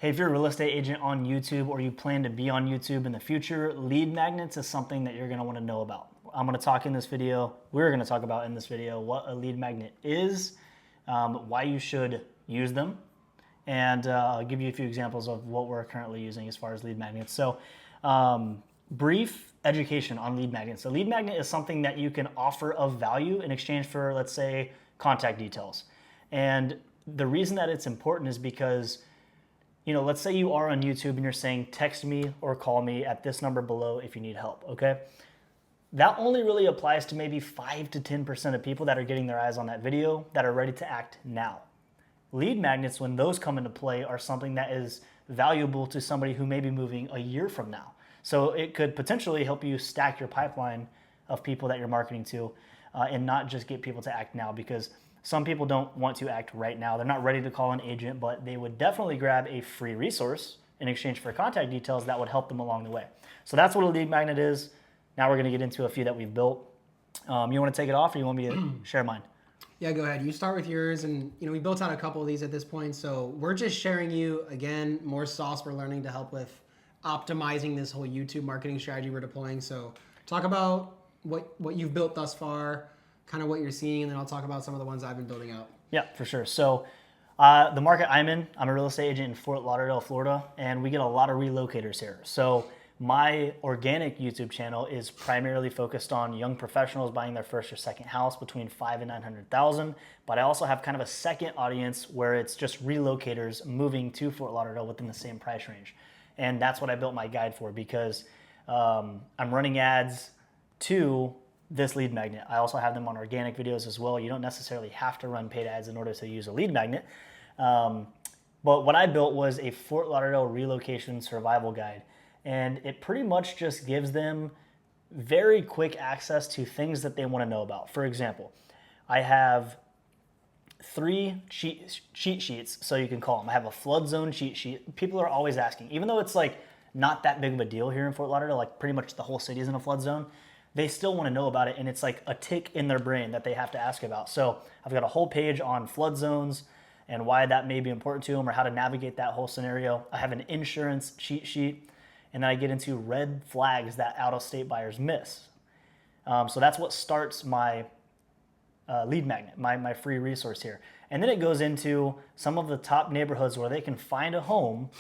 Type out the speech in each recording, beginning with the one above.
Hey, if you're a real estate agent on YouTube or you plan to be on YouTube in the future, lead magnets is something that you're going to want to know about. I'm going to talk in this video, we're going to talk about in this video what a lead magnet is, why you should use them, and I'll give you a few examples of what we're currently using as far as lead magnets. So, brief education on lead magnets. A lead magnet is something that you can offer of value in exchange for, let's say, contact details. And the reason that it's important is because let's say you are on YouTube and you're saying, text me or call me at this number below if you need help, okay? That only really applies to maybe 5 to 10% of people that are getting their eyes on that video that are ready to act now. Lead magnets, when those come into play, are something that is valuable to somebody who may be moving a year from now. So it could potentially help you stack your pipeline of people that you're marketing to and not just get people to act now, because some people don't want to act right now. They're not ready to call an agent, but they would definitely grab a free resource in exchange for contact details that would help them along the way. So that's what a lead magnet is. Now we're going to get into a few that we've built. You want to take it off, or you want me to share mine? Yeah, go ahead. You start with yours, and we built out a couple of these at this point, so we're just sharing you again more sauce we're learning to help with optimizing this whole YouTube marketing strategy we're deploying. So talk about what you've built thus far, kind of what you're seeing, and then I'll talk about some of the ones I've been building out. Yeah, for sure. So the market I'm in, I'm a real estate agent in Fort Lauderdale, Florida, and we get a lot of relocators here. So my organic YouTube channel is primarily focused on young professionals buying their first or second house between 5 and 900,000. But I also have kind of a second audience where it's just relocators moving to Fort Lauderdale within the same price range. And that's what I built my guide for, because I'm running ads to this lead magnet. I also have them on organic videos as well. You don't necessarily have to run paid ads in order to use a lead magnet. But what I built was a Fort Lauderdale relocation survival guide. And it pretty much just gives them very quick access to things that they want to know about. For example, I have 3 cheat sheets, so you can call them. I have a flood zone cheat sheet. People are always asking, even though it's like not that big of a deal here in Fort Lauderdale, like pretty much the whole city is in a flood zone, they still want to know about it, and it's like a tick in their brain that they have to ask about. So I've got a whole page on flood zones and why that may be important to them or how to navigate that whole scenario. I have an insurance cheat sheet, and then I get into red flags that out-of-state buyers miss. So that's what starts my lead magnet, my free resource here. And then it goes into some of the top neighborhoods where they can find a home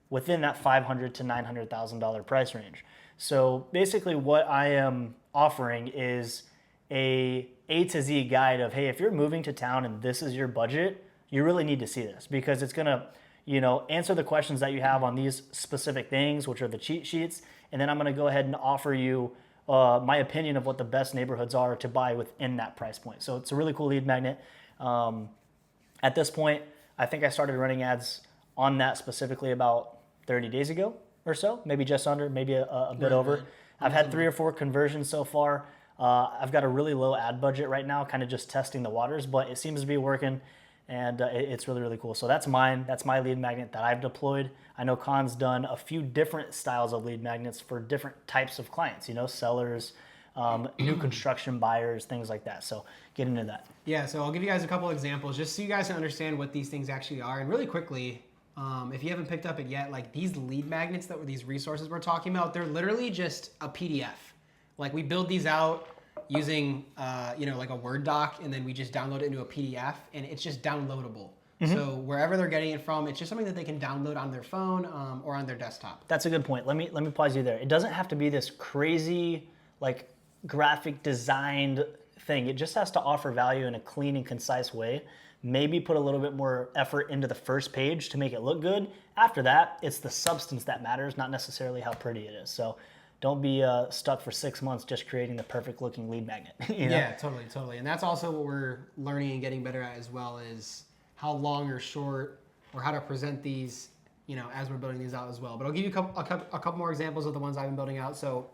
within that $500,000 to $900,000 price range. So basically what I am offering is a to Z guide of, hey, if you're moving to town and this is your budget, you really need to see this, because it's going to answer the questions that you have on these specific things, which are the cheat sheets. And then I'm going to go ahead and offer you my opinion of what the best neighborhoods are to buy within that price point. So it's a really cool lead magnet. At this point, I think I started running ads on that specifically about 30 days ago or so, maybe just under, maybe a bit over. I've had 3 or 4 conversions so far. I've got a really low ad budget right now, kind of just testing the waters, but it seems to be working, and it's really, really cool. So that's mine. That's my lead magnet that I've deployed. I know Khan's done a few different styles of lead magnets for different types of clients, sellers, new construction buyers, things like that. So get into that. Yeah, so I'll give you guys a couple examples just so you guys can understand what these things actually are. And really quickly, if you haven't picked up it yet, like these lead magnets that were these resources we're talking about, they're literally just a PDF. Like we build these out using, like a Word doc, and then we just download it into a PDF, and it's just downloadable. Mm-hmm. So wherever they're getting it from, it's just something that they can download on their phone or on their desktop. That's a good point. Let me pause you there. It doesn't have to be this crazy, like graphic designed thing. It just has to offer value in a clean and concise way. Maybe put a little bit more effort into the first page to make it look good. After that, it's the substance that matters, not necessarily how pretty it is. So don't be stuck for 6 months just creating the perfect looking lead magnet. Yeah, totally. And that's also what we're learning and getting better at as well, is how long or short or how to present these, as we're building these out as well. But I'll give you a couple more examples of the ones I've been building out. So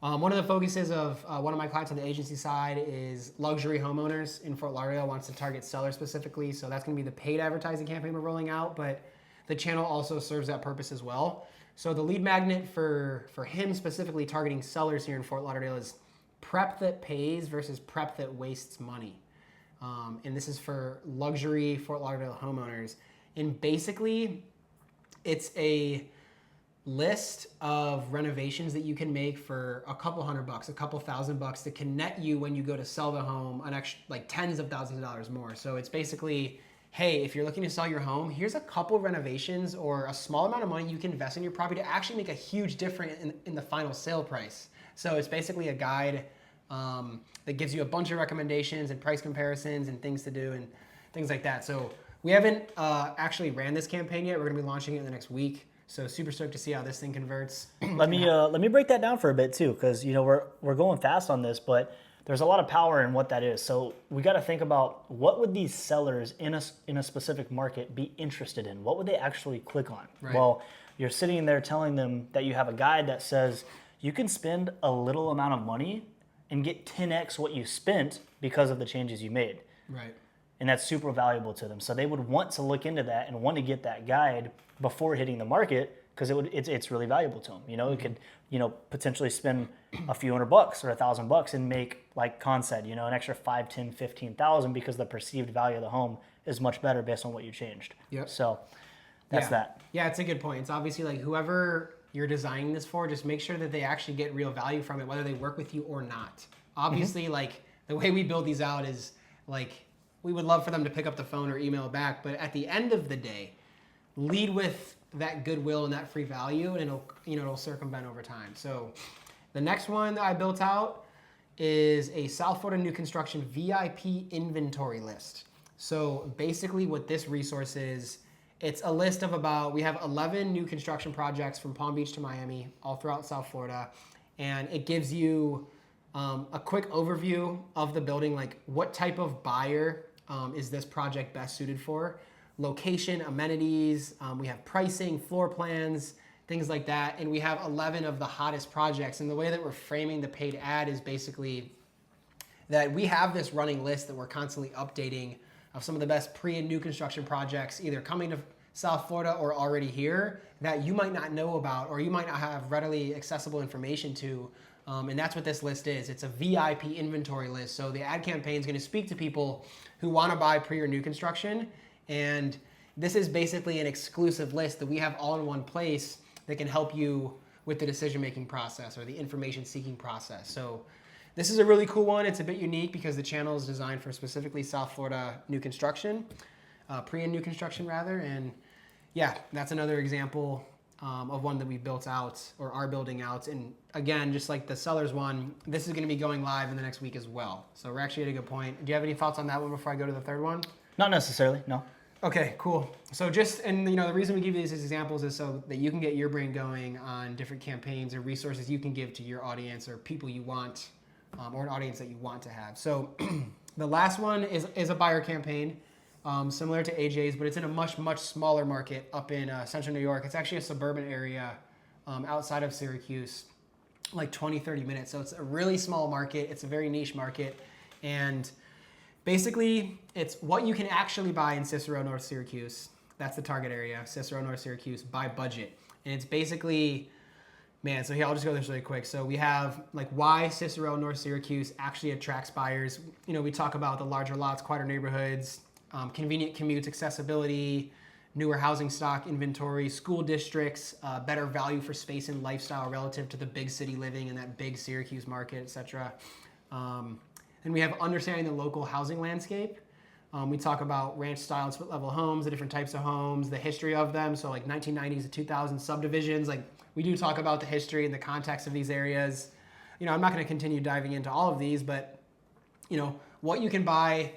one of the focuses of one of my clients on the agency side is luxury homeowners in Fort Lauderdale, wants to target sellers specifically. So that's going to be the paid advertising campaign we're rolling out, but the channel also serves that purpose as well. So the lead magnet for him specifically targeting sellers here in Fort Lauderdale is prep that pays versus prep that wastes money. And this is for luxury Fort Lauderdale homeowners. And basically, It's a list of renovations that you can make for a couple $100, a couple $1,000 that can net you when you go to sell the home an extra like tens of thousands of dollars more. So it's basically, hey, if you're looking to sell your home, here's a couple renovations or a small amount of money you can invest in your property to actually make a huge difference in the final sale price. So it's basically a guide that gives you a bunch of recommendations and price comparisons and things to do and things like that. So we haven't actually ran this campaign yet. We're gonna be launching it in the next week. So super stoked to see how this thing converts. Let me break that down for a bit too, because we're going fast on this, but there's a lot of power in what that is. So we got to think about what would these sellers in a specific market be interested in? What would they actually click on? Right. Well, you're sitting there telling them that you have a guide that says you can spend a little amount of money and get 10x what you spent because of the changes you made. Right. And that's super valuable to them. So they would want to look into that and want to get that guide before hitting the market because it's really valuable to them. It could potentially spend a few $100 or $1,000 and make, like Con said, an extra 5, 10, 15,000 because the perceived value of the home is much better based on what you changed. Yep. So that's that. Yeah, it's a good point. It's obviously like whoever you're designing this for, just make sure that they actually get real value from it, whether they work with you or not. Obviously, like the way we build these out is like we would love for them to pick up the phone or email back, but at the end of the day, lead with that goodwill and that free value, and it'll circumvent over time. So the next one that I built out is a South Florida new construction VIP inventory list. So basically what this resource is, it's a list of we have 11 new construction projects from Palm Beach to Miami, all throughout South Florida. And it gives you a quick overview of the building, like what type of buyer is this project best suited for? Location, amenities, we have pricing, floor plans, things like that. And we have 11 of the hottest projects. And the way that we're framing the paid ad is basically that we have this running list that we're constantly updating of some of the best pre and new construction projects, either coming to South Florida or already here, that you might not know about or you might not have readily accessible information to. And that's what this list is. It's a VIP inventory list. So the ad campaign is going to speak to people who want to buy pre or new construction. And this is basically an exclusive list that we have all in one place that can help you with the decision-making process or the information-seeking process. So this is a really cool one. It's a bit unique because the channel is designed for specifically South Florida new construction, pre and new construction rather. And yeah, that's another example of one that we built out or are building out. And again, just like the sellers one, this is going to be going live in the next week as well. So we're actually at a good point. Do you have any thoughts on that one before I go to the third one? Not necessarily, no. Okay, cool. So the reason we give you these examples is so that you can get your brain going on different campaigns or resources you can give to your audience or people you want, or an audience that you want to have. So the last one is a buyer campaign, similar to AJ's, but it's in a much, much smaller market up in central New York. It's actually a suburban area outside of Syracuse, like 20, 30 minutes. So it's a really small market. It's a very niche market. And basically, it's what you can actually buy in Cicero, North Syracuse. That's the target area, Cicero, North Syracuse, by budget. And it's basically, so here, I'll just go this really quick. So we have like why Cicero, North Syracuse actually attracts buyers. We talk about the larger lots, quieter neighborhoods, convenient commutes, accessibility, newer housing stock, inventory, school districts, better value for space and lifestyle relative to the big city living in that big Syracuse market, etc. Then we have understanding the local housing landscape. We talk about ranch style and split level homes, the different types of homes, the history of them. So like 1990s to 2000 subdivisions, like we do talk about the history and the context of these areas. I'm not going to continue diving into all of these, but what you can buy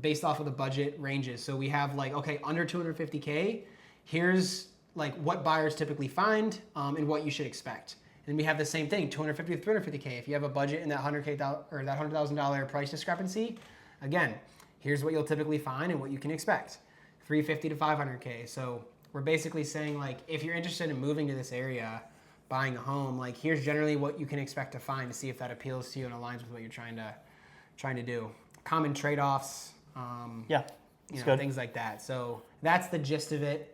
based off of the budget ranges. So we have like, okay, under 250K, here's like what buyers typically find and what you should expect. And we have the same thing, 250 to 350K. If you have a budget in that $100K or that $100,000 price discrepancy, again, here's what you'll typically find and what you can expect, 350 to 500K. So we're basically saying like, if you're interested in moving to this area, buying a home, like here's generally what you can expect to find to see if that appeals to you and aligns with what you're trying to do. Common trade-offs, things like that. So that's the gist of it.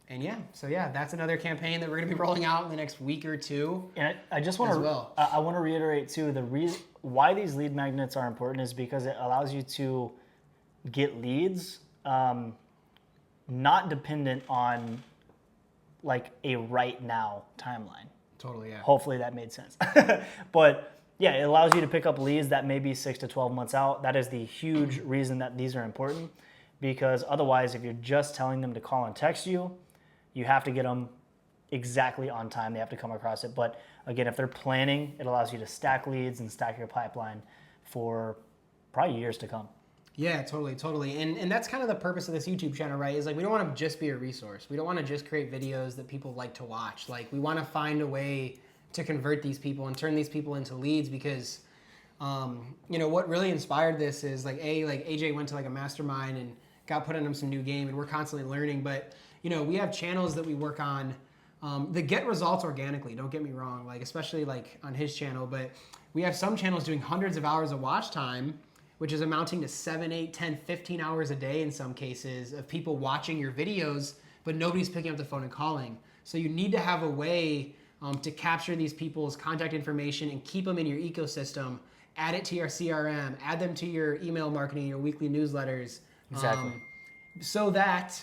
That's another campaign that we're going to be rolling out in the next week or two. And I just want to I want to reiterate too, the reason why these lead magnets are important is because it allows you to get leads not dependent on like a right now timeline. Totally, yeah. Hopefully that made sense. But yeah, it allows you to pick up leads that may be 6 to 12 months out. That is the huge reason that these are important, because otherwise, if you're just telling them to call and text you, you have to get them exactly on time. They have to come across it. But again, if they're planning, it allows you to stack leads and stack your pipeline for probably years to come. Yeah, totally. And that's kind of the purpose of this YouTube channel, right? Is like we don't want to just be a resource. We don't want to just create videos that people like to watch. Like we want to find a way to convert these people and turn these people into leads, because what really inspired this is like AJ went to like a mastermind and got put into some new game, and we're constantly learning. But we have channels that we work on that get results organically. Don't get me wrong, like especially like on his channel. But we have some channels doing hundreds of hours of watch time, which is amounting to 7, 8, 10, 15 hours a day in some cases of people watching your videos, but nobody's picking up the phone and calling. So you need to have a way to capture these people's contact information and keep them in your ecosystem, add it to your CRM, add them to your email marketing, your weekly newsletters. Exactly. So that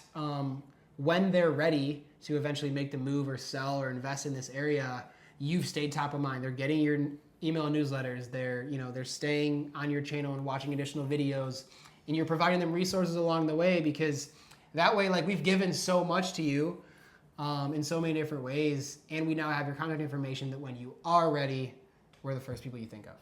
when they're ready to eventually make the move or sell or invest in this area, you've stayed top of mind. They're getting your email newsletters. They're staying on your channel and watching additional videos, and you're providing them resources along the way, because that way, like we've given so much to you in so many different ways, and we now have your contact information that when you are ready, we're the first people you think of.